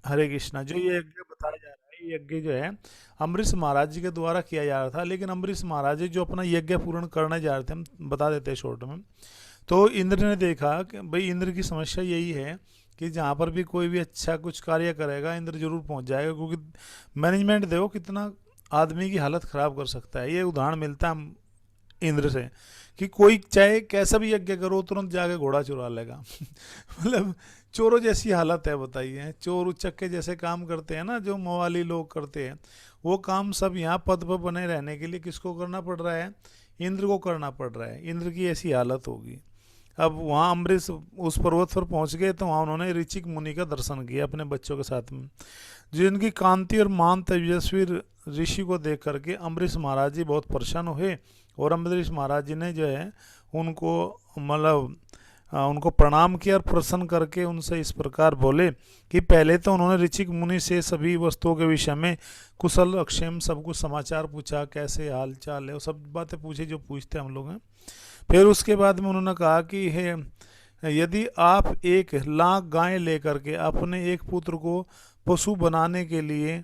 हरे कृष्णा। जो ये यज्ञ बताया जा रहा है, ये यज्ञ जो है अम्बरीश महाराज जी के द्वारा किया जा रहा था, लेकिन अम्बरीश महाराज जी जो अपना यज्ञ पूर्ण करने जा रहे थे, हम बता देते हैं शॉर्ट में। तो इंद्र ने देखा कि भाई इंद्र की समस्या यही है कि जहाँ पर भी कोई भी अच्छा कुछ कार्य करेगा इंद्र जरूर पहुँच जाएगा, क्योंकि मैनेजमेंट देखो कितना आदमी की हालत ख़राब कर सकता है। ये उदाहरण मिलता है इंद्र से कि कोई चाहे कैसा भी यज्ञ करो तुरंत जाके घोड़ा चुरा लेगा। मतलब चोरों जैसी हालत है, बताइए। चोर उचक्के जैसे काम करते हैं ना, जो मवाली लोग करते हैं, वो काम सब यहाँ पद पर बने रहने के लिए किसको करना पड़ रहा है? इंद्र को करना पड़ रहा है। इंद्र की ऐसी हालत होगी। अब वहाँ अम्बरीश उस पर्वत पर पहुंच गए तो वहाँ उन्होंने ऋचिक मुनि का दर्शन किया अपने बच्चों के साथ में। जिनकी कांति और मान तेजस्वी ऋषि को देख करके अम्बरीश महाराज जी बहुत प्रसन्न हुए, और अम्बरीश महाराज जी ने जो है उनको मतलब उनको प्रणाम किया और प्रसन्न करके उनसे इस प्रकार बोले कि पहले तो उन्होंने ऋचिक मुनि से सभी वस्तुओं के विषय में कुशल अक्षेम सब कुछ समाचार पूछा, कैसे हाल चाल है, वो सब बातें पूछी जो पूछते हम लोग हैं। फिर उसके बाद में उन्होंने कहा कि हे, यदि आप 1 लाख गायें लेकर के अपने एक पुत्र को पशु बनाने के लिए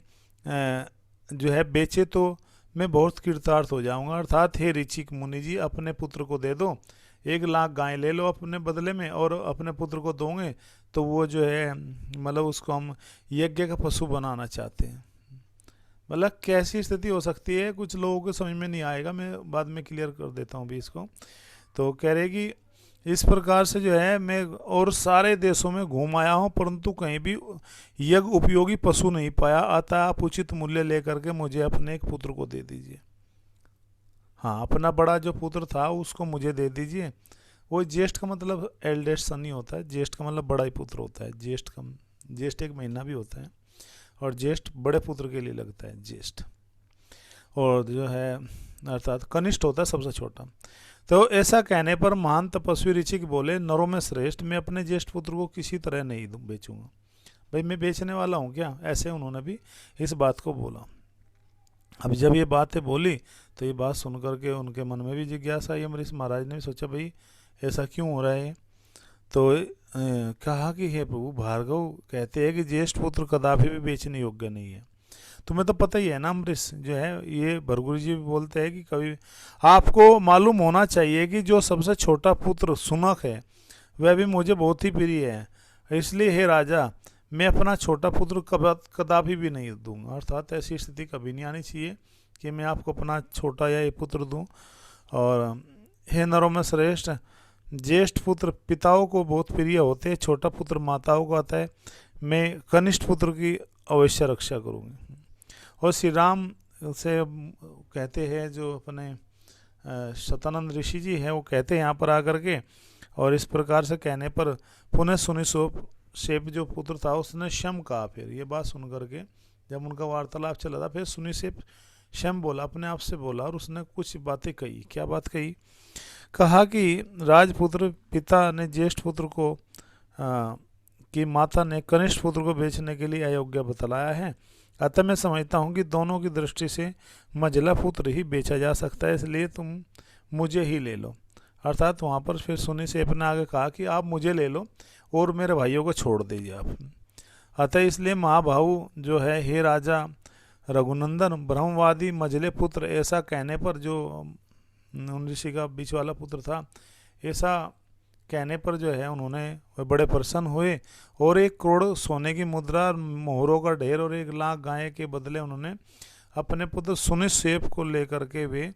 जो है बेचे तो मैं बहुत कृतार्थ हो जाऊंगा। अर्थात हे ऋचिक मुनि जी, अपने पुत्र को दे दो, 1 लाख गायें ले लो अपने बदले में, और अपने पुत्र को दोगे तो वो जो है मतलब उसको हम यज्ञ का पशु बनाना चाहते हैं। मतलब कैसी स्थिति हो सकती है कुछ लोगों को समझ में नहीं आएगा, मैं बाद में क्लियर कर देता हूँ भी इसको। तो कह रहे कि इस प्रकार से जो है मैं और सारे देशों में घूम आया हूँ परंतु कहीं भी यज्ञ उपयोगी पशु नहीं पाया, अतः आप उचित मूल्य लेकर के मुझे अपने एक पुत्र को दे दीजिए। हाँ, अपना बड़ा जो पुत्र था उसको मुझे दे दीजिए। वो ज्येष्ठ का मतलब एल्डेस्ट सन ही होता है, ज्येष्ठ का मतलब बड़ा ही पुत्र होता है। ज्येष्ठ एक महीना भी होता है, और ज्येष्ठ बड़े पुत्र के लिए लगता है ज्येष्ठ। और जो है अर्थात कनिष्ठ होता है सबसे छोटा। तो ऐसा कहने पर महान तपस्वी ऋषिक बोले, नरों में श्रेष्ठ, मैं अपने ज्येष्ठ पुत्र को किसी तरह नहीं बेचूंगा। भाई मैं बेचने वाला हूँ क्या? ऐसे उन्होंने भी इस बात को बोला। अब जब ये बातें बोली तो ये बात सुन करके उनके मन में भी जिज्ञासा आई। अम्बरीश महाराज ने भी सोचा भाई ऐसा क्यों हो रहा है। तो कहा कि हे प्रभु, भार्गव कहते हैं कि ज्येष्ठ पुत्र कदापि भी बेचने योग्य नहीं है। तुम्हें तो पता ही है ना अम्बरीश, जो है ये भरगुरु जी भी बोलते हैं कि कभी आपको मालूम होना चाहिए कि जो सबसे छोटा पुत्र सुनक है वह भी मुझे बहुत ही प्रिय है, इसलिए हे राजा मैं अपना छोटा पुत्र कदापि भी नहीं दूंगा। अर्थात ऐसी स्थिति कभी नहीं आनी चाहिए कि मैं आपको अपना छोटा या ये पुत्र दूं। और हे नरों में श्रेष्ठ, ज्येष्ठ पुत्र पिताओं को बहुत प्रिय होते हैं, छोटा पुत्र माताओं को आता है। मैं कनिष्ठ पुत्र की अवश्य रक्षा करूँगी। और श्री राम से कहते हैं जो अपने शतानंद ऋषि जी हैं, वो कहते हैं यहाँ पर आकर के, और इस प्रकार से कहने पर पुनः सुनिशोप शेप जो पुत्र था उसने शम कहा। फिर ये बात सुन करके जब उनका वार्तालाप चला था, फिर सुनिशेप शम बोला, अपने आप से बोला, और उसने कुछ बातें कही। क्या बात कही? कहा कि राजपुत्र पिता ने ज्येष्ठ पुत्र को कि माता ने कनिष्ठ पुत्र को बेचने के लिए अयोग्य बतलाया है, अतः मैं समझता हूँ कि दोनों की दृष्टि से मझला पुत्र ही बेचा जा सकता है, इसलिए तुम मुझे ही ले लो। अर्थात वहाँ पर फिर सुनिशेप ने आगे कहा कि आप मुझे ले लो और मेरे भाइयों को छोड़ दीजिए आप। अतः इसलिए महाभाऊ जो है, हे राजा रघुनंदन, ब्रह्मवादी मझले पुत्र, ऐसा कहने पर जो उन ऋषि का बीच वाला पुत्र था, ऐसा कहने पर जो है उन्होंने वे बड़े प्रसन्न हुए, और 1 करोड़ सोने की मुद्रा, मोहरों का ढेर और 1 लाख गाय के बदले उन्होंने अपने पुत्र सुनिशेप को लेकर के वे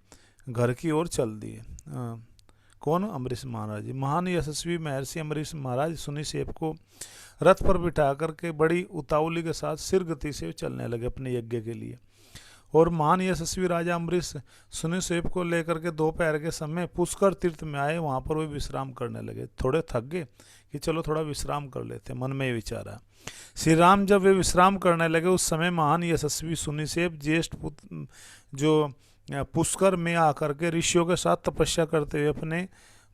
घर की ओर चल दिए। कौन? अम्बरीश महाराज जी। महान यशस्वी महर्षि अम्बरीश महाराज सुनिशेप को रथ पर बिठा करके बड़ी उतावली के साथ सिर गति से चलने लगे अपने यज्ञ के लिए। और महान यशस्वी राजा अम्बरीश सुनिशेप को लेकर के दोपहर के समय पुष्कर तीर्थ में आए। वहाँ पर वे विश्राम करने लगे। थोड़े थक गए कि चलो थोड़ा विश्राम कर लेते, मन में विचारा। श्री राम जब वे विश्राम करने लगे उस समय महान यशस्वी सुनिशेप ज्येष्ठ पुत्र जो पुष्कर में आकर के ऋषियों के साथ तपस्या करते हुए अपने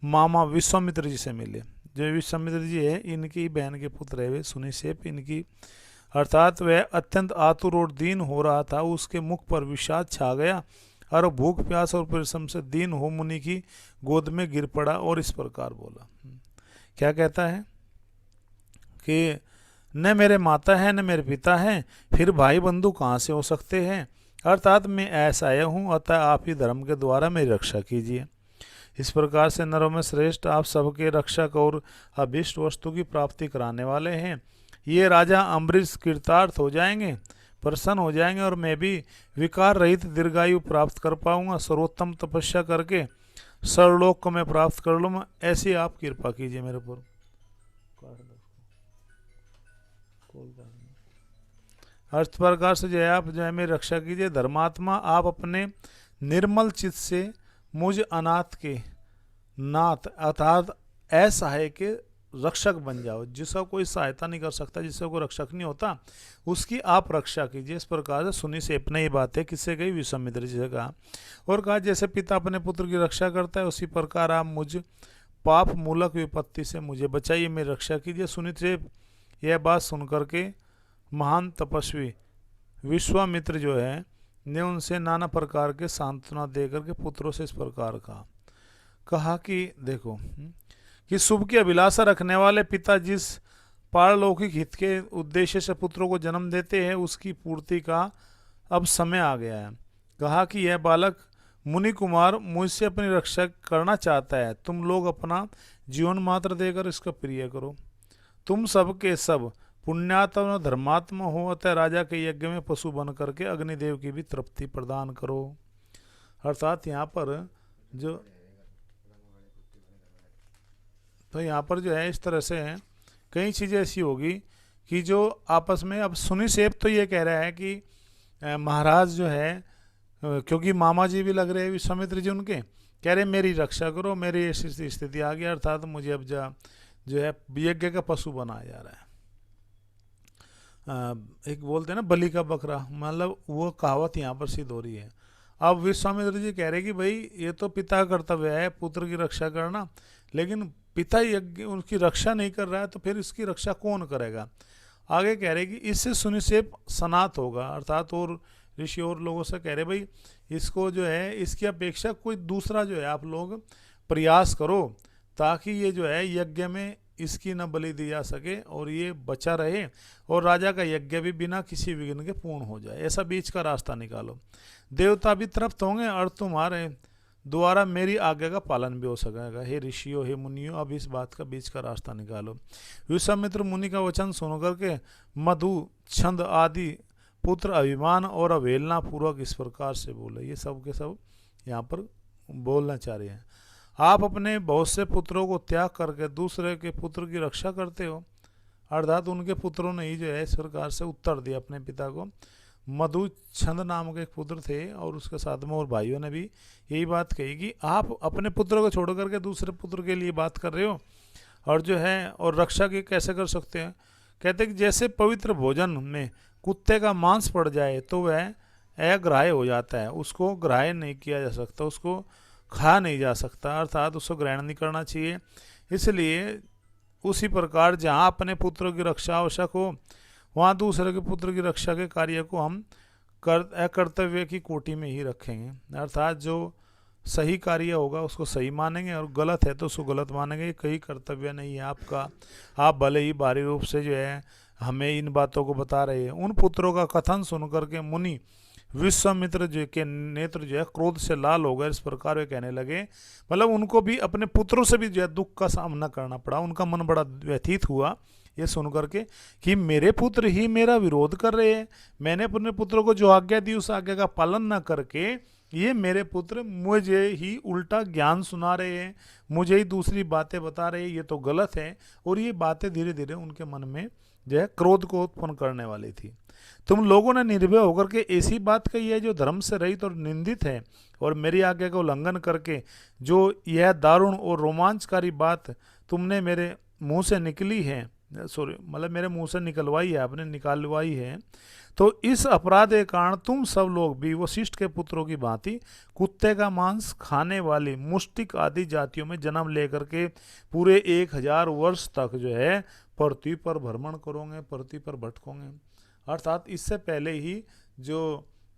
मामा विश्वामित्र जी से मिले। जो विश्वामित्र जी है इनकी बहन के पुत्र है वे सुनिशेप। इनकी अर्थात वह अत्यंत आतुर और दीन हो रहा था, उसके मुख पर विषाद छा गया और भूख प्यास और परिश्रम से दीन हो मुनि की गोद में गिर पड़ा और इस प्रकार बोला। क्या कहता है कि न मेरे माता है न मेरे पिता हैं, फिर भाई बंधु कहाँ से हो सकते हैं। अर्थात मैं ऐसा आया हूँ, अतः आप ही धर्म के द्वारा मेरी रक्षा कीजिए। इस प्रकार से नरों में श्रेष्ठ आप सबके रक्षक और अभीष्ट वस्तु की प्राप्ति कराने वाले हैं। ये राजा अम्बरीश कृतार्थ हो जाएंगे, प्रसन्न हो जाएंगे, और मैं भी विकार रहित दीर्घायु प्राप्त कर पाऊंगा। सर्वोत्तम तपस्या करके सर्वलोक को मैं प्राप्त कर लूँगा। ऐसी आप कृपा कीजिए मेरे पर। अर्थ प्रकार से जो है आप जो है मेरी रक्षा कीजिए। धर्मात्मा आप अपने निर्मल चित्त से मुझ अनाथ के नाथ अर्थात असहाय के रक्षक बन जाओ। जिसका कोई सहायता नहीं कर सकता, जिसका कोई रक्षक नहीं होता, उसकी आप रक्षा कीजिए। इस प्रकार से सुनी से अपने ये बातें किससे कही, विश्वामित्र जी से कहा। और कहा जैसे पिता अपने पुत्र की रक्षा करता है, उसी प्रकार आप मुझ पाप मूलक विपत्ति से मुझे बचाइए, मेरी रक्षा कीजिए। सुनित से यह बात सुन करके महान तपस्वी विश्वामित्र जो है ने उनसे नाना प्रकार के सांत्वना दे करके पुत्रों से इस प्रकार कहा कि देखो कि शुभ की अभिलाषा रखने वाले पिता जिस पारलौकिक हित के उद्देश्य से पुत्रों को जन्म देते हैं, उसकी पूर्ति का अब समय आ गया है। कहा कि यह बालक मुनि कुमार मुझसे अपनी रक्षा करना चाहता है, तुम लोग अपना जीवन मात्र देकर इसका प्रिय करो। तुम सब के सब पुण्यात्मा धर्मात्मा हो, अतः राजा के यज्ञ में पशु बन करके अग्निदेव की भी तृप्ति प्रदान करो। अर्थात यहाँ पर जो तो यहाँ पर जो है इस तरह से कई चीज़ें ऐसी होगी कि जो आपस में, अब सुनिसेप तो ये कह रहा है कि महाराज जो है, क्योंकि मामा जी भी लग रहे हैं विश्वामित्र जी उनके, कह रहे मेरी रक्षा करो, मेरी ऐसी स्थिति आ गई, अर्थात मुझे अब जो है यज्ञ का पशु बनाया जा रहा है। एक बोलते हैं ना बलि का बकरा, मतलब वो कहावत यहाँ पर सिद्ध हो रही है। अब विश्वामित्र जी कह रहे कि भाई ये तो पिता का कर्तव्य है पुत्र की रक्षा करना, लेकिन पिता यज्ञ उनकी रक्षा नहीं कर रहा है, तो फिर इसकी रक्षा कौन करेगा। आगे कह रहे कि इससे सुनिश्चित सनात होगा, अर्थात और ऋषि और लोगों से कह रहे भाई इसको जो है इसकी अपेक्षा कोई दूसरा जो है आप लोग प्रयास करो, ताकि ये जो है यज्ञ में इसकी न बलि दी जा सके और ये बचा रहे और राजा का यज्ञ भी बिना किसी विघ्न के पूर्ण हो जाए। ऐसा बीच का रास्ता निकालो, देवता भी तृप्त होंगे और तुम्हारे द्वारा मेरी आज्ञा का पालन भी हो सकेगा। हे ऋषियों, हे मुनियों, अब इस बात का बीच का रास्ता निकालो। विश्वामित्र मुनि का वचन सुन करके मधु, छंद आदि पुत्र अभिमान और अवहेलना पूर्वक इस प्रकार से बोले। ये सब के सब यहाँ पर बोलना चाह रहे हैं। आप अपने बहुत से पुत्रों को त्याग करके दूसरे के पुत्र की रक्षा करते हो, अर्थात उनके पुत्रों ने ही जो है इस प्रकार से उत्तर दिया अपने पिता को। मधु छंद नाम के एक पुत्र थे और उसके साथ में और भाइयों ने भी यही बात कही कि आप अपने पुत्रों को छोड़ करके दूसरे पुत्र के लिए बात कर रहे हो और जो है और रक्षा की कैसे कर सकते हैं। कहते कि जैसे पवित्र भोजन में कुत्ते का मांस पड़ जाए तो वह अग्राह्य हो जाता है, उसको ग्राह्य नहीं किया जा सकता, उसको खा नहीं जा सकता, अर्थात उसको ग्रहण नहीं करना चाहिए। इसलिए उसी प्रकार जहाँ अपने पुत्रों की रक्षा आवश्यक हो, वहाँ दूसरे के पुत्र की रक्षा के कार्य को हम अकर्तव्य की कोटि में ही रखेंगे, अर्थात जो सही कार्य होगा उसको सही मानेंगे और गलत है तो उसको गलत मानेंगे। कहीं कर्तव्य नहीं है आपका, आप भले ही बाहरी रूप से जो है हमें इन बातों को बता रहे हैं। उन पुत्रों का कथन सुन करके मुनि विश्वामित्र जी के नेत्र जो है क्रोध से लाल हो गए। इस प्रकार वे कहने लगे, मतलब उनको भी अपने पुत्रों से भी जो है दुख का सामना करना पड़ा। उनका मन बड़ा व्यथित हुआ ये सुन करके कि मेरे पुत्र ही मेरा विरोध कर रहे हैं, मैंने अपने पुत्रों को जो आज्ञा दी उस आज्ञा का पालन न करके ये मेरे पुत्र मुझे ही उल्टा ज्ञान सुना रहे हैं, मुझे ही दूसरी बातें बता रहे हैं, ये तो गलत है। और ये बातें धीरे धीरे उनके मन में जो है क्रोध को उत्पन्न करने वाली थी। तुम लोगों ने निर्भय होकर के ऐसी बात कही है जो धर्म से रहित और निंदित है, और मेरी आज्ञा का उल्लंघन करके जो यह दारुण और रोमांचकारी बात तुमने मेरे मुंह से निकली है, सॉरी मतलब मेरे मुंह से निकलवाई है, आपने निकालवाई है, तो इस अपराध के कारण तुम सब लोग भी वशिष्ठ के पुत्रों की भांति कुत्ते का मांस खाने वाली मुष्टिक आदि जातियों में जन्म लेकर के पूरे 1000 वर्ष तक जो है पृथ्वी पर भ्रमण करोगे, पृथ्वी पर भटकोगे। अर्थात इससे पहले ही जो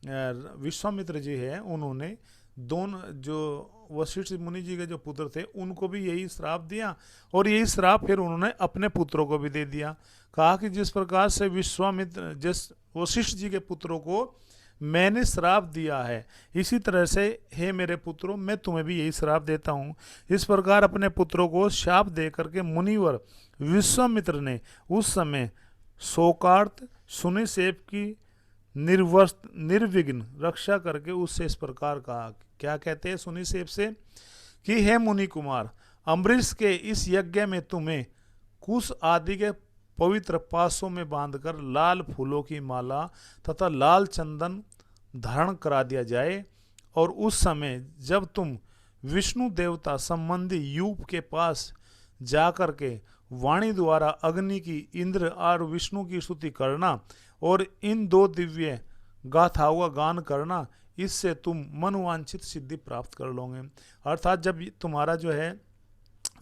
विश्वामित्र जी है उन्होंने दोनों जो वशिष्ठ मुनि जी के जो पुत्र थे उनको भी यही श्राप दिया, और यही श्राप फिर उन्होंने अपने पुत्रों को भी दे दिया। कहा कि जिस प्रकार से विश्वामित्र जिस वशिष्ठ जी के पुत्रों को मैंने श्राप दिया है, इसी तरह से हे मेरे पुत्रों मैं तुम्हें भी यही श्राप देता हूँ। इस प्रकार अपने पुत्रों को शाप दे करके मुनिवर विश्वामित्र ने उस समय शोकार्त सुनिसेप की निर्विघ्न रक्षा करके उससे इस प्रकार कहा। क्या कहते हैं सुनिसेप से कि हे मुनि कुमार, अम्बरीश के इस यज्ञ में तुम्हें कुश आदि के पवित्र पासों में बांधकर लाल फूलों की माला तथा लाल चंदन धारण करा दिया जाए, और उस समय जब तुम विष्णु देवता संबंधी यूप के पास जाकर के वाणी द्वारा अग्नि की, इंद्र और विष्णु की स्तुति करना और इन दो दिव्य गाथाओं का गान करना, इससे तुम मनोवांछित सिद्धि प्राप्त कर लोगे। अर्थात जब तुम्हारा जो है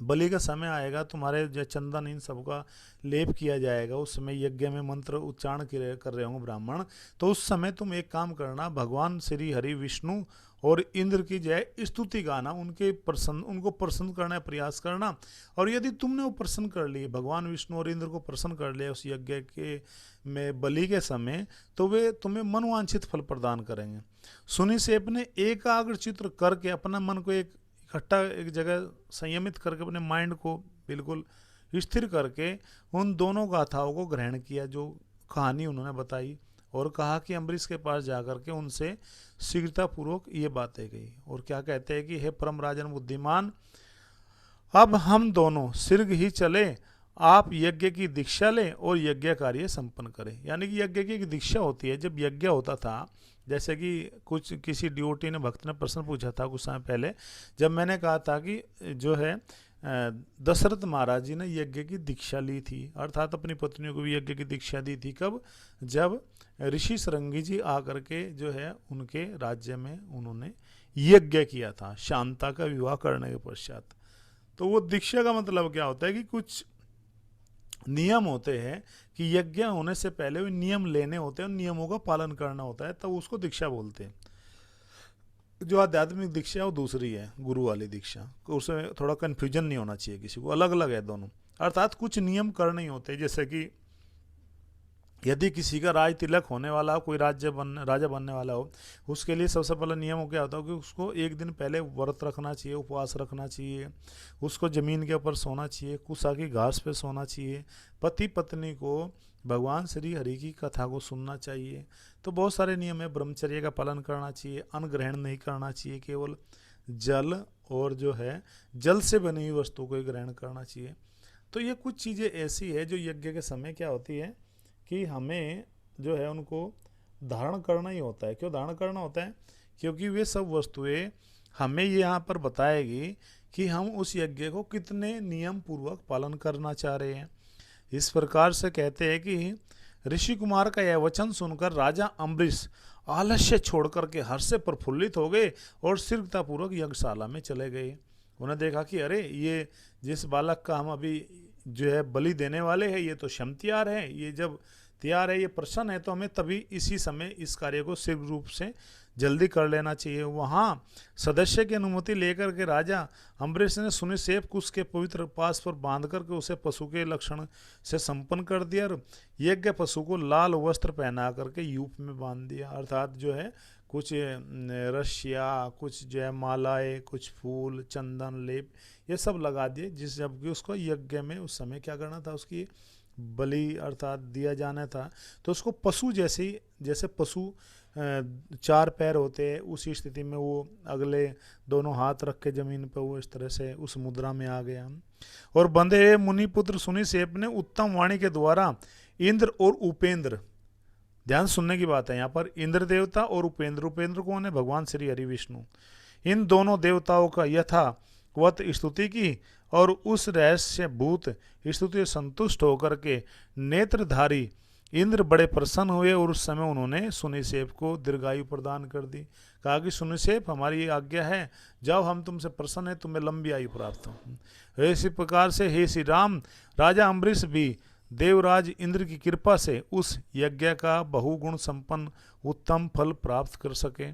बलि का समय आएगा, तुम्हारे जो चंदन इन सबका लेप किया जाएगा, उस समय यज्ञ में मंत्र उच्चारण कर रहे होंगे ब्राह्मण, तो उस समय तुम एक काम करना, भगवान श्री हरि विष्णु और इंद्र की जय स्तुति गाना, उनको प्रसन्न करने का प्रयास करना। और यदि तुमने वो प्रसन्न कर लिए, भगवान विष्णु और इंद्र को प्रसन्न कर लिया उस यज्ञ के में बलि के समय, तो वे तुम्हें मनवांछित फल प्रदान करेंगे। सुनिसेप ने एकाग्र चित्र करके अपना मन को इकट्ठा एक जगह संयमित करके अपने माइंड को बिल्कुल स्थिर करके उन दोनों गाथाओं को ग्रहण किया जो कहानी उन्होंने बताई, और कहा कि अम्बरीश के पास जाकर के उनसे शीघ्रतापूर्वक ये बातें कही। और क्या कहते हैं कि हे परम राजन बुद्धिमान, अब हम दोनों शीघ्र ही चले, आप यज्ञ की दीक्षा लें और यज्ञ कार्य संपन्न करें। यानी कि यज्ञ की एक दीक्षा होती है। जब यज्ञ होता था, जैसे कि किसी डिवोटी ने, भक्त ने प्रश्न पूछा था कुछ समय पहले, जब मैंने कहा था कि जो है दशरथ महाराज जी ने यज्ञ की दीक्षा ली थी, अर्थात अपनी पत्नियों को भी यज्ञ की दीक्षा दी थी। कब? जब ऋषि सरंगी जी आकर के जो है उनके राज्य में उन्होंने यज्ञ किया था शांता का विवाह करने के पश्चात। तो वो दीक्षा का मतलब क्या होता है कि कुछ नियम होते हैं कि यज्ञ होने से पहले वो नियम लेने होते हैं, उन नियमों का पालन करना होता है, तब तो उसको दीक्षा बोलते हैं। जो आध्यात्मिक दीक्षा है वो दूसरी है, गुरु वाली दीक्षा, उसमें थोड़ा कन्फ्यूजन नहीं होना चाहिए किसी को, अलग अलग है दोनों। अर्थात कुछ नियम करने ही होते हैं, जैसे कि यदि किसी का राज तिलक होने वाला हो, कोई राजा बनने वाला हो, उसके लिए सबसे पहला नियम क्या होता है कि उसको एक दिन पहले व्रत रखना चाहिए, उपवास रखना चाहिए, उसको ज़मीन के ऊपर सोना चाहिए, कुसा की घास पे सोना चाहिए, पति पत्नी को भगवान श्री हरि की कथा को सुनना चाहिए। तो बहुत सारे नियम है। ब्रह्मचर्य का पालन करना चाहिए, अन्न ग्रहण नहीं करना चाहिए, केवल जल और जो है जल से बनी हुई वस्तु को ही ग्रहण करना चाहिए। तो ये कुछ चीज़ें ऐसी है जो यज्ञ के समय क्या होती है कि हमें जो है उनको धारण करना ही होता है। क्यों धारण करना होता है? क्योंकि वे सब वस्तुएं हमें यहाँ पर बताएगी कि हम उस यज्ञ को कितने नियम पूर्वक पालन करना चाह रहे हैं। इस प्रकार से कहते हैं कि ऋषि कुमार का यह वचन सुनकर राजा अम्बरीश आलस्य छोड़ करके हर्ष से प्रफुल्लित हो गए और शीघ्रतापूर्वक यज्ञशाला में चले गए। उन्हें देखा कि अरे ये जिस बालक का हम अभी जो है बलि देने वाले हैं, ये तो क्षम तैयार है, ये जब तैयार है, ये प्रसन्न है, तो हमें तभी इसी समय इस कार्य को शीघ्र रूप से जल्दी कर लेना चाहिए। वहाँ सदस्य की अनुमति लेकर के राजा अम्बरीश ने सुनिसेप को उसके पवित्र पास पर बांध करके उसे पशु के लक्षण से संपन्न कर दिया और यज्ञ पशु को लाल वस्त्र पहना करके यूप में बांध दिया। अर्थात जो है कुछ रस्सियाँ, कुछ जो है मालाएँ, कुछ फूल, चंदन, लेप, ये सब लगा दिए, जिस जबकि उसको यज्ञ में उस समय क्या करना था, उसकी बलि अर्थात दिया जाना था। तो उसको पशु जैसे पशु चार पैर होते हैं, उसी स्थिति में वो अगले दोनों हाथ रख के जमीन पर वो इस तरह से उस मुद्रा में आ गया। और बंधे मुनिपुत्र सुनिसेप ने उत्तम वाणी के द्वारा इंद्र और उपेंद्र, ध्यान सुनने की बात है यहाँ पर, इंद्र देवता और उपेंद्र, उपेंद्र कौन है? भगवान श्री हरि विष्णु, इन दोनों देवताओं का यथावत स्तुति की और उस रहस्य भूत स्तुति से संतुष्ट होकर के नेत्रधारी इंद्र बड़े प्रसन्न हुए और उस समय उन्होंने सुनिसेप को दीर्घायु प्रदान कर दी। कहा कि सुनिसेप, हमारी ये आज्ञा है, जाओ, हम तुमसे प्रसन्न है, तुम्हें लंबी आयु प्राप्त हो। इसी प्रकार से हे श्री राम, राजा अम्बरीश भी देवराज इंद्र की कृपा से उस यज्ञ का बहुगुण संपन्न उत्तम फल प्राप्त कर सके।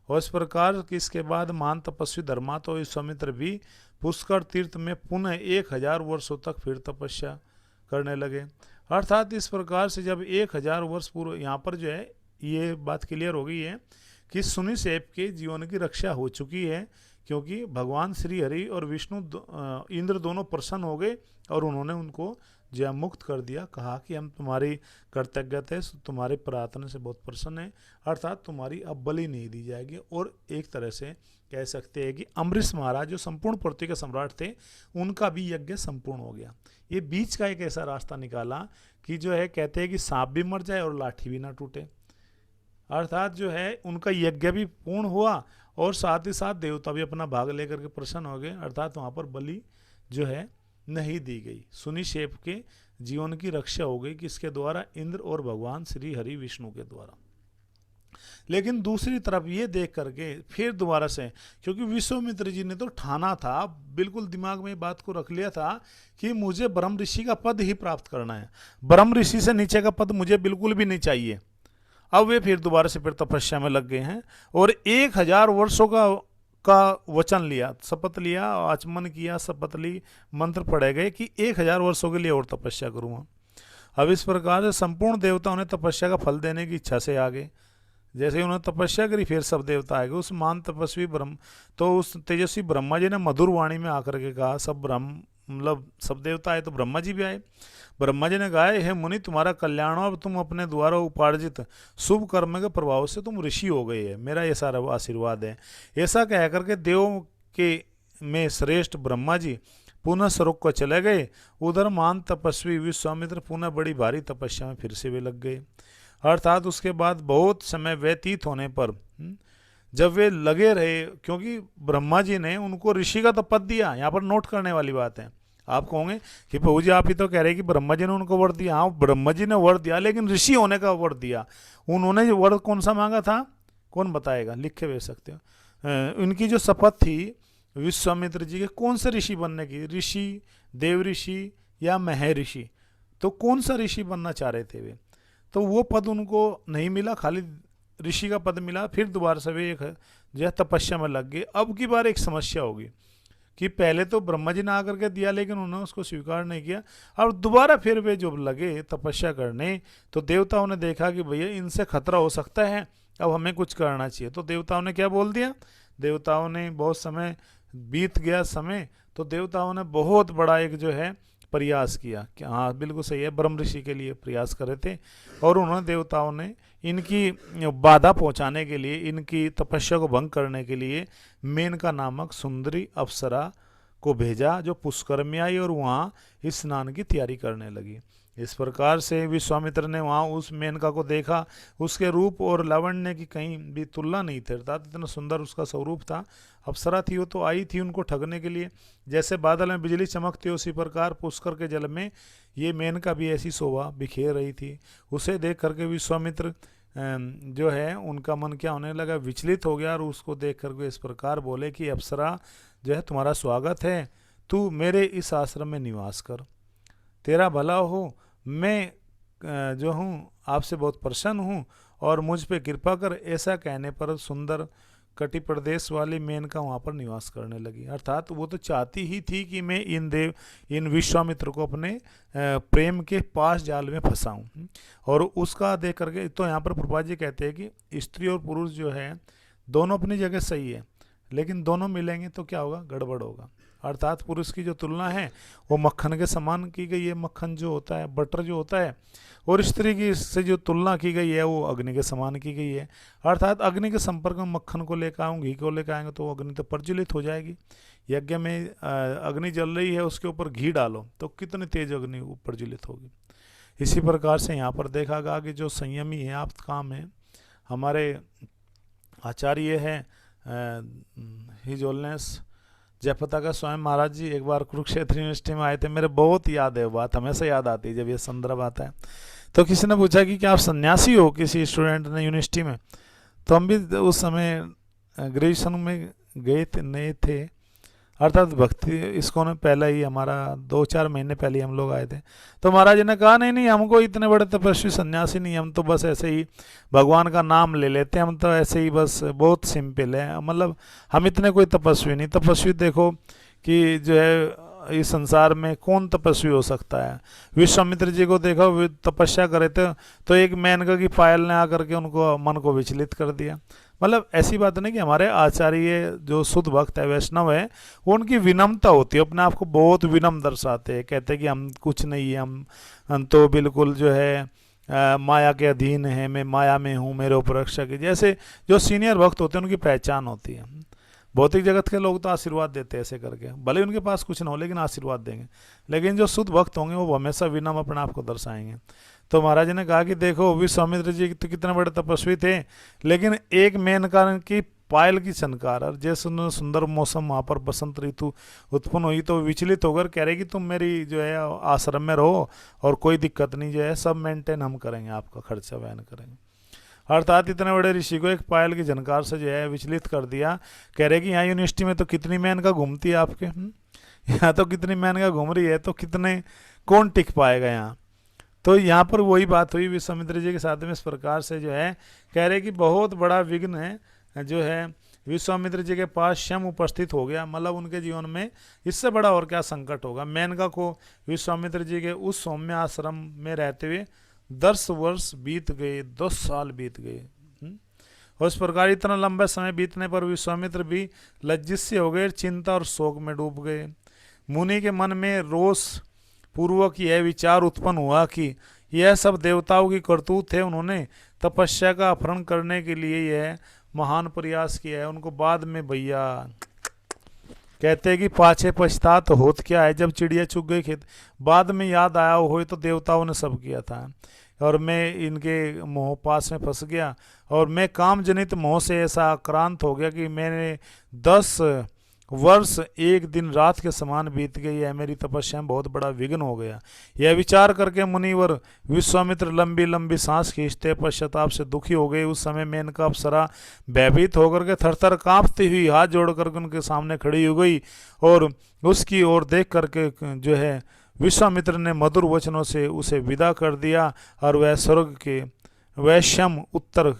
और इस प्रकार कि इसके बाद महान तपस्वी धर्मात्मा और विश्वामित्र भी पुष्कर तीर्थ में पुनः 1000 वर्षों तक फिर तपस्या करने लगे। अर्थात इस प्रकार से जब 1000 वर्ष पूर्व, यहाँ पर जो है ये बात क्लियर हो गई है कि सुनिशेप के जीवन की रक्षा हो चुकी है, क्योंकि भगवान श्री हरि और विष्णु इंद्र दोनों प्रसन्न हो गए और उन्होंने उनको जो मुक्त कर दिया। कहा कि हम तुम्हारी कृतज्ञता है, तुम्हारे प्रार्थना से बहुत प्रसन्न है, अर्थात तुम्हारी अब बलि नहीं दी जाएगी। और एक तरह से कह सकते हैं कि अम्बरीश महाराज जो संपूर्ण पृथ्वी के सम्राट थे, उनका भी यज्ञ संपूर्ण हो गया। ये बीच का एक ऐसा रास्ता निकाला कि जो है कहते हैं कि सांप भी मर जाए और लाठी भी ना टूटे, अर्थात जो है उनका यज्ञ भी पूर्ण हुआ और साथ ही साथ देवता भी अपना भाग लेकर के प्रसन्न हो गए, अर्थात वहाँ पर बलि जो है नहीं दी गई। सुनिशेप के जीवन की रक्षा हो गई, किसके द्वारा? इंद्र और भगवान श्री हरि विष्णु के द्वारा। लेकिन दूसरी तरफ ये देख करके फिर दोबारा से, क्योंकि विश्वामित्र जी ने तो ठाना था, बिल्कुल दिमाग में बात को रख लिया था कि मुझे ब्रह्म ऋषि का पद ही प्राप्त करना है, ब्रह्म ऋषि से नीचे का पद मुझे बिल्कुल भी नहीं चाहिए। अब वे फिर दोबारा से फिर तपस्या में लग गए हैं और 1000 वर्षों का वचन लिया, शपथ लिया, आचमन किया, शपथ ली, मंत्र पढ़े गए कि 1000 वर्षों के लिए और तपस्या करूँगा। अब इस प्रकार से संपूर्ण देवता उन्हें तपस्या का फल देने की इच्छा से आ गए। जैसे ही उन्होंने तपस्या करी फिर सब देवता आ गए। उस महान तपस्वी उस तेजस्वी ब्रह्मा जी ने मधुर वाणी में आकर के कहा, सब देवता आए तो ब्रह्मा जी भी आए। ब्रह्मा जी ने कहा, हे मुनि, तुम्हारा कल्याण हो, अब तुम अपने द्वारा उपार्जित शुभ कर्म के प्रभाव से तुम ऋषि हो गए है, मेरा ये सारा आशीर्वाद है। ऐसा कह करके देवों के में श्रेष्ठ ब्रह्मा जी पुनः स्वर्ग को चले गए। उधर महान तपस्वी विश्वामित्र पुनः बड़ी भारी तपस्या में फिर से वे लग गए। अर्थात उसके बाद बहुत समय व्यतीत होने पर जब वे लगे रहे, क्योंकि ब्रह्मा जी ने उनको ऋषि का तो पद दिया, यहाँ पर नोट करने वाली बात है। आप कहोगे कि प्रभु जी आप ही तो कह रहे हैं कि ब्रह्मा जी ने उनको वर दिया। हाँ, ब्रह्मा जी ने वर दिया, लेकिन ऋषि होने का वर दिया। उन्होंने वर कौन सा मांगा था, कौन बताएगा? लिख के भेज सकते हो। इनकी जो शपथ थी विश्वामित्र जी के कौन से ऋषि बनने की, ऋषि, देव ऋषि या महर्षि, तो कौन सा ऋषि बनना चाह रहे थे वे? तो वो पद उनको नहीं मिला, खाली ऋषि का पद मिला। फिर दोबारा से वे एक जो है तपस्या में लग गए। अब की बार एक समस्या होगी कि पहले तो ब्रह्मा जी ने आकर के दिया, लेकिन उन्होंने उसको स्वीकार नहीं किया। अब दोबारा फिर वे जो लगे तपस्या करने, तो देवताओं ने देखा कि भैया इनसे खतरा हो सकता है, अब हमें कुछ करना चाहिए। तो देवताओं ने क्या बोल दिया? देवताओं ने बहुत समय बीत गया समय, तो देवताओं ने बहुत बड़ा एक जो है प्रयास किया कि हाँ बिल्कुल सही है, ब्रह्म ऋषि के लिए प्रयास कर रहे थे। और उन्होंने देवताओं ने इनकी बाधा पहुंचाने के लिए, इनकी तपस्या को भंग करने के लिए मेनका नामक सुंदरी अप्सरा को भेजा, जो पुष्कर में आई और वहाँ स्नान की तैयारी करने लगी। इस प्रकार से विश्वामित्र ने वहाँ उस मेनका को देखा, उसके रूप और लावण्य की कहीं भी तुलना नहीं थी, अर्थात इतना सुंदर उसका स्वरूप था। अप्सरा थी वो, तो आई थी उनको ठगने के लिए। जैसे बादल में बिजली चमकती, उसी प्रकार पुष्कर के जल में ये मेनका भी ऐसी शोभा बिखेर रही थी। उसे देख करके विश्वामित्र जो है उनका मन क्या होने लगा, विचलित हो गया, और उसको देख करके इस प्रकार बोले कि अप्सरा जो है तुम्हारा स्वागत है, तू मेरे इस आश्रम में निवास कर, तेरा भला हो। मैं जो हूँ आपसे बहुत प्रसन्न हूँ और मुझ पे कृपा कर। ऐसा कहने पर सुंदर कटि प्रदेश वाली मेनका वहाँ पर निवास करने लगी। अर्थात वो तो चाहती ही थी कि मैं इन विश्वामित्र को अपने प्रेम के पास जाल में फंसाऊँ, और उसका देख करके तो यहाँ पर प्रभुपाद जी कहते हैं कि स्त्री और पुरुष जो है दोनों अपनी जगह सही है, लेकिन दोनों मिलेंगे तो क्या होगा, गड़बड़ होगा। अर्थात पुरुष की जो तुलना है वो मक्खन के समान की गई है, मक्खन जो होता है, बटर जो होता है, और स्त्री की से जो तुलना की गई है वो अग्नि के समान की गई है। अर्थात अग्नि के संपर्क में मक्खन को लेकर आऊँ, घी को लेकर आएंगे तो अग्नि तो प्रज्वलित हो जाएगी। यज्ञ में अग्नि जल रही है, उसके ऊपर घी डालो तो कितनी तेज अग्नि प्रज्वलित होगी। इसी प्रकार से यहाँ पर देखा गया कि जो संयमी है आप काम है, हमारे आचार्य है हिजोलनेस जयप्रता का स्वामी महाराज जी एक बार कुरुक्षेत्र यूनिवर्सिटी में आए थे। मेरे बहुत याद है वो बात, हमेशा याद आती है जब ये संदर्भ आता है। तो किसी ने पूछा कि क्या आप सन्यासी हो, किसी स्टूडेंट ने यूनिवर्सिटी में। तो हम भी उस समय ग्रेजुएशन में गए थे, नए थे, अर्थात भक्ति इसको ने पहले ही हमारा 2-4 महीने पहले हम लोग आए थे। तो महाराज जी ने कहा नहीं नहीं, हमको इतने बड़े तपस्वी सन्यासी नहीं, हम तो बस ऐसे ही भगवान का नाम ले लेते हैं, हम तो ऐसे ही बस बहुत सिंपल है, मतलब हम इतने कोई तपस्वी नहीं। तपस्वी देखो कि जो है इस संसार में कौन तपस्वी हो सकता है। विश्वामित्र जी को देखो, वे तपस्या करे थे तो एक मेनका की पायल ने आकर के उनको मन को विचलित कर दिया। मतलब ऐसी बात नहीं कि हमारे आचार्य जो शुद्ध भक्त है, वैष्णव है, वो उनकी विनम्रता होती है, अपने आप को बहुत विनम्र दर्शाते हैं, कहते हैं कि हम कुछ नहीं है, हम तो बिल्कुल जो है माया के अधीन है, मैं माया में हूँ, मेरे ऊपर रक्षा कीजिए। जैसे जो सीनियर भक्त होते हैं उनकी पहचान होती है। भौतिक जगत के लोग तो आशीर्वाद देते हैं ऐसे करके, भले उनके पास कुछ ना हो लेकिन आशीर्वाद देंगे, लेकिन जो शुद्ध भक्त होंगे वो हमेशा विनम्र अपने आप को दर्शाएंगे। तो महाराज जी ने कहा कि देखो विश्वामित्र जी तो कितने बड़े तपस्वी थे, लेकिन एक मेनका की पायल की छनकार, और जैसे सुंदर मौसम वहाँ पर बसंत ऋतु उत्पन्न हुई तो विचलित होकर कह रहे कि तुम मेरी जो है आश्रम में रहो और कोई दिक्कत नहीं, जो है सब मेंटेन हम करेंगे, आपका खर्चा वहन करेंगे। अर्थात इतने बड़े ऋषि को एक पायल की झनकार से जो है विचलित कर दिया। कह रहे कि यहाँ यूनिवर्सिटी में तो कितनी मेनका घूमती है आपके, यहाँ तो कितनी मेनका घूम रही है, तो कितने कौन टिक पाएगा यहाँ। तो यहाँ पर वही बात हुई विश्वामित्र जी के साथ में, इस प्रकार से जो है कह रहे कि बहुत बड़ा विघ्न है जो है विश्वामित्र जी के पास स्वयं उपस्थित हो गया, मतलब उनके जीवन में इससे बड़ा और क्या संकट होगा। मेनका को विश्वामित्र जी के उस सौम्य आश्रम में रहते हुए 10 वर्ष बीत गए, 10 साल बीत गए। और इस प्रकार इतना लंबा समय बीतने पर विश्वामित्र भी लज्जित से हो गए, चिंता और शोक में डूब गए। मुनि के मन में रोष पूर्वक यह विचार उत्पन्न हुआ कि यह सब देवताओं की करतूत है, उन्होंने तपस्या का अपहरण करने के लिए यह महान प्रयास किया है। उनको बाद में भैया कहते हैं कि पाछे पछतात होत क्या है, जब चिड़िया चुग गई खेत, बाद में याद आया हो तो देवताओं ने सब किया था और मैं इनके मोह पास में फंस गया, और मैं काम जनित मोह से ऐसा आक्रांत हो गया कि मैंने 10 वर्ष एक दिन रात के समान बीत गई है, मेरी तपस्या में बहुत बड़ा विघ्न हो गया। यह विचार करके मुनिवर विश्वामित्र लंबी लंबी सांस खींचते पश्चाताप से दुखी हो गए। उस समय मेनका अप्सरा भयभीत होकर के थरथर कांपती हुई हाथ जोड़ करके उनके सामने खड़ी हो गई, और उसकी ओर देख करके जो है विश्वामित्र ने मधुर वचनों से उसे विदा कर दिया, और वह स्वर्ग के वैश्यम उत्तर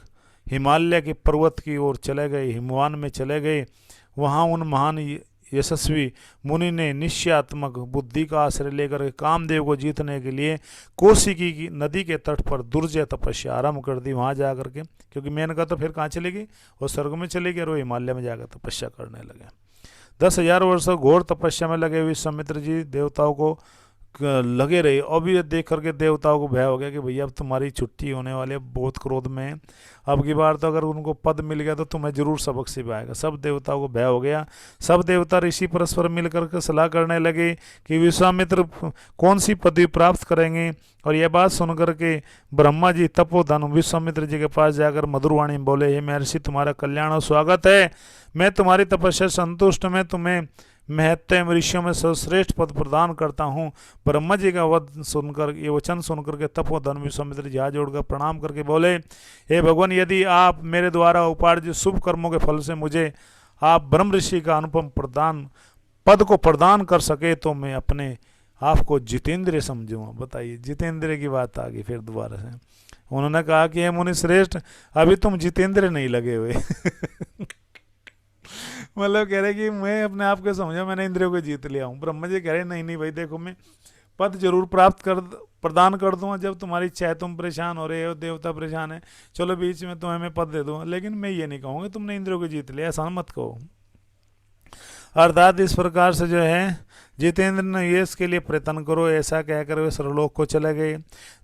हिमालय के पर्वत की ओर चले गए, हिमवान में चले गए। वहाँ उन महान यशस्वी मुनि ने निश्चयात्मक बुद्धि का आश्रय लेकर कामदेव को जीतने के लिए कौशिकी की नदी के तट पर दुर्जय तपस्या आरंभ कर दी। वहाँ जा करके, क्योंकि मेनका तो फिर कहाँ चली गई, वो स्वर्ग में चली गई और वो हिमालय में जाकर तपस्या करने लगे। 10,000 वर्ष घोर तपस्या में लगे विश्वामित्र जी देवताओं को लगे रहे। अब ये देख करके देवताओं को भय हो गया कि भैया अब तुम्हारी छुट्टी होने वाली है, बहुत क्रोध में है, अब की बार तो अगर उनको पद मिल गया तो तुम्हें जरूर सबक सिखाएगा। सब देवताओं को भय हो गया। सब देवता ऋषि परस्पर मिल करके सलाह करने लगे कि विश्वामित्र कौन सी पदवी प्राप्त करेंगे। और यह बात सुनकर के ब्रह्मा जी तपोधन विश्वामित्र जी के पास जाकर मधुरवाणी में बोले, हे महर्षि तुम्हारा कल्याण और स्वागत है, मैं तुम्हारी तपस्या संतुष्ट, मैं तुम्हें महत्व ऋषियों में सर्वश्रेष्ठ पद प्रदान करता हूँ। ब्रह्मा जी का वध सुनकर, ये वचन सुनकर के तपोधन विश्वामित्र जी हाथ जोड़कर प्रणाम करके बोले, हे भगवान, यदि आप मेरे द्वारा उपार्जित शुभ कर्मों के फल से मुझे आप ब्रह्म ऋषि का अनुपम प्रदान पद को प्रदान कर सके तो मैं अपने आपको जितेंद्रिय समझूंगा। बताइए, जितेंद्रिय की बात आ गई फिर दोबारा से। उन्होंने कहा कि हे मुनि श्रेष्ठ, अभी तुम जितेंद्र नहीं लगे हुए मतलब कह रहे कि मैं अपने आप को समझा मैंने इंद्रियों को जीत लिया हूँ। ब्रह्मा जी कह रहे नहीं नहीं भाई, देखो मैं पद जरूर प्राप्त कर प्रदान कर दूंगा जब तुम्हारी इच्छा है, तुम परेशान हो रहे हो, देवता परेशान है, चलो बीच में तुम्हें मैं पद दे दूंगा, लेकिन मैं ये नहीं कहूँगा तुमने इंद्रियों को जीत लिया, ऐसा मत कहो। अर्थात इस प्रकार से जो है जितेंद्र ने ये इसके लिए प्रयत्न करो, ऐसा कहकर वे सर्वलोक को चले गए।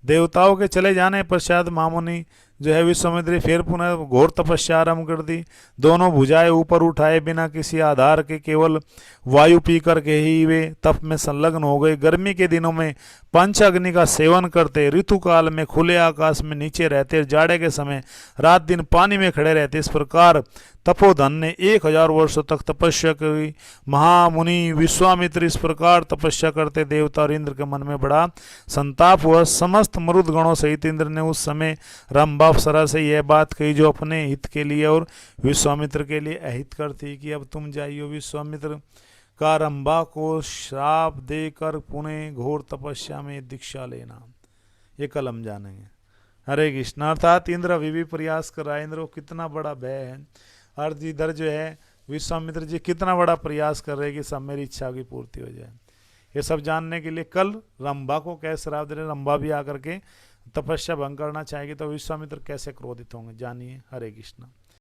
देवताओं के चले जाने पश्चात महामुनि जो है विश्वामित्र फिर पुनः घोर तपस्या आरंभ कर दी। दोनों भुजाएं ऊपर उठाए बिना किसी आधार के केवल वायु पी करके ही वे तप में संलग्न हो गए। गर्मी के दिनों में पंच अग्नि का सेवन करते, ऋतु काल में खुले आकाश में नीचे रहते, जाड़े के समय रात दिन पानी में खड़े रहते। इस प्रकार तपोधन ने 1000 वर्षों तक तपस्या की। महामुनि विश्वामित्र इस प्रकार तपस्या करते देवता और इंद्र के मन में बड़ा संताप हुआ। समस्त मरुद गणों सहित इंद्र ने उस समय रंभा अप्सरा से यह बात कही जो अपने हित के लिए और विश्वामित्र के लिए अहित कर थी कि अब तुम जाइयो विश्वामित्र, का रंभा को श्राप देकर पुनः घोर तपस्या में दीक्षा लेना। ये कल हम जानेंगे। हरे कृष्ण। अर्थात इंद्र अभी भी प्रयास कर रहा है, इंद्र को कितना बड़ा भय है, और इधर जो है विश्वामित्र जी कितना बड़ा प्रयास कर रहे हैं कि सब मेरी इच्छा की पूर्ति हो जाए। ये सब जानने के लिए कल रंभा को कैसे श्राप दे रहे, रंभा भी आकर के तपस्या भंग करना चाहेगी तो विश्वामित्र कैसे क्रोधित होंगे, जानिए। हरे कृष्ण।